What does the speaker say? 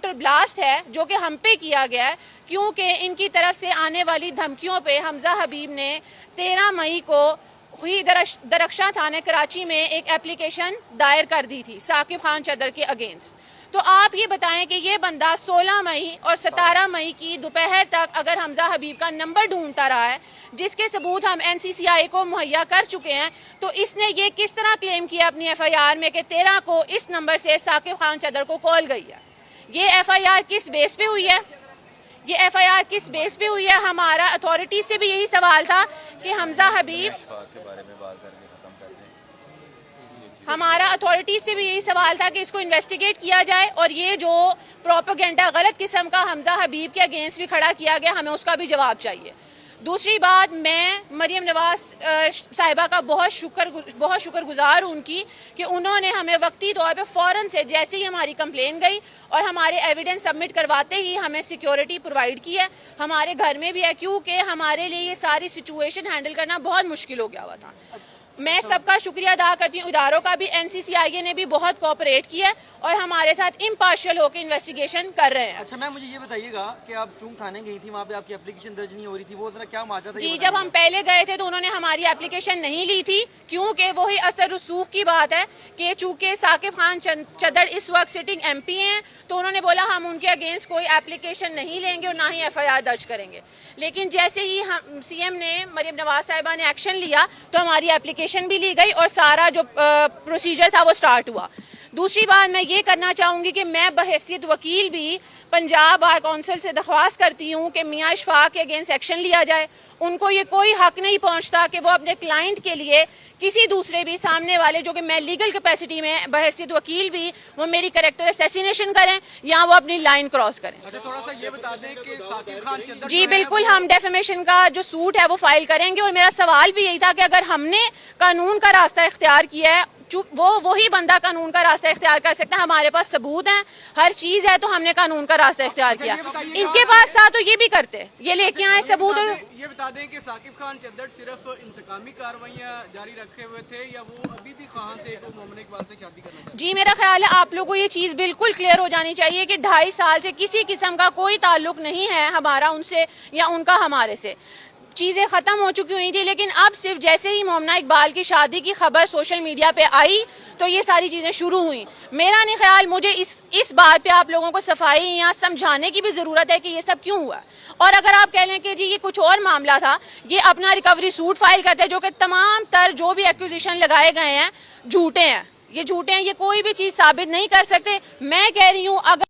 Counter blast है जो कि हम पे किया गया है, क्योंकि इनकी तरफ से आने वाली धमकियों पे हमजा हबीब ने 13 मई को हुई दरख्शां थाने कराची में एक एप्लीकेशन दायर कर दी थी साकिब खान चदर के अगेंस्ट। तो आप ये बताएं कि ये बंदा 16 मई और 17 मई की दोपहर तक अगर हमजा हबीब का नंबर ढूंढता रहा है, जिसके सबूत हम NCCI को मुहैया कर चुके हैं, तो इसने ये किस तरह क्लेम किया अपनी FIR में कि 13 को इस नंबर से साकिब खान चदर को कॉल गई है। ये FIR किस बेस पे हुई है? ये FIR किस बेस पे हुई है? हमारा अथॉरिटी से भी यही सवाल था कि हमजा हबीब हमारा अथॉरिटी से भी यही सवाल था कि इसको इन्वेस्टिगेट किया जाए और ये जो प्रोपेगेंडा गलत किस्म का हमजा हबीब के अगेंस्ट भी खड़ा किया गया, हमें उसका भी जवाब चाहिए। दूसरी बात, मैं मरियम नवाज साहिबा का बहुत शुक्रगुजार हूँ उनकी कि उन्होंने हमें वक्ती तौर पे फ़ौरन से जैसे ही हमारी कंप्लेन गई और हमारे एविडेंस सबमिट करवाते ही हमें सिक्योरिटी प्रोवाइड की है। हमारे घर में भी है, क्योंकि हमारे लिए ये सारी सिचुएशन हैंडल करना बहुत मुश्किल हो गया हुआ था। मैं सबका शुक्रिया अदा करती हूँ, इदारों का भी। NCCI ने भी बहुत कोऑपरेट किया और हमारे साथ इम्पार्शियल होकर इन्वेस्टिगेशन कर रहे हैं। अच्छा मैम, मुझे ये बताइएगा कि आप चूंक थाने गई थी, वहाँ पे आपकी एप्लीकेशन दर्ज नहीं हो रही थी, वो जरा क्या माजरा था? जी, जब हम पहले गए थे तो उन्होंने हमारी एप्लीकेशन नहीं ली थी, क्योंकि वही असर रसूख की बात है कि चूंकि साकिब खान चदर इस वक्त सिटिंग MP हैं, तो उन्होंने बोला हम उनके अगेंस्ट कोई एप्लीकेशन नहीं लेंगे और ना ही FIR दर्ज करेंगे। लेकिन जैसे ही हम CM ने, मरियम नवाज साहिबा ने एक्शन लिया तो हमारी एप्लीकेशन भी ली गई और सारा जो प्रोसीजर था वो स्टार्ट हुआ। दूसरी बात मैं ये करना चाहूँगी कि मैं बहैसियत वकील भी पंजाब बार काउंसिल से दरख्वास्त करती हूँ कि मियाँ इशफाक के अगेंस्ट एक्शन लिया जाए। उनको ये कोई हक नहीं पहुँचता कि वो अपने क्लाइंट के लिए किसी दूसरे भी सामने वाले, जो कि मैं लीगल कैपेसिटी में बहैसियत वकील भी, वो मेरी कैरेक्टर असैसिनेशन करें या वो अपनी लाइन क्रॉस करें। अच्छा, थोड़ा सा ये बता दें कि साकिब खान चदर जी बिल्कुल, हम डेफेमेशन का जो सूट है वो फाइल करेंगे और मेरा सवाल भी यही था कि अगर हमने कानून का रास्ता इख्तियार किया है, वही बंदा कानून का रास्ता इख्तियार कर सकता है। हमारे पास सबूत हैं, हर चीज है, तो हमने कानून का रास्ता इख्तियार किया। इनके पास था तो ये भी करते, ये लेके आए सबूत। और ये बता दें कि साकिब खान चदर सिर्फ इंतकामी कार्रवाइयां जारी रखे हुए थे या वो अभी भी ख्वाहां थे को मोमिन इकबाल से शादी करना चाहते? जी, मेरा ख्याल है आप लोगों को ये चीज बिल्कुल क्लियर हो जानी चाहिए कि 2.5 साल से किसी किस्म का कोई ताल्लुक नहीं है हमारा उनसे या उनका हमारे से। चीज़ें ख़त्म हो चुकी हुई थी, लेकिन अब सिर्फ जैसे ही मोमिना इकबाल की शादी की खबर सोशल मीडिया पे आई तो ये सारी चीज़ें शुरू हुई। मेरा नहीं ख्याल, मुझे इस बात पे आप लोगों को सफाई या समझाने की भी ज़रूरत है कि ये सब क्यों हुआ। और अगर आप कह लें कि जी ये कुछ और मामला था, ये अपना रिकवरी सूट फाइल करते हैं, जो कि तमाम तर जो भी एक्विजिशन लगाए गए हैं झूठे हैं, ये झूठे हैं, ये कोई भी चीज़ साबित नहीं कर सकते। मैं कह रही हूँ अगर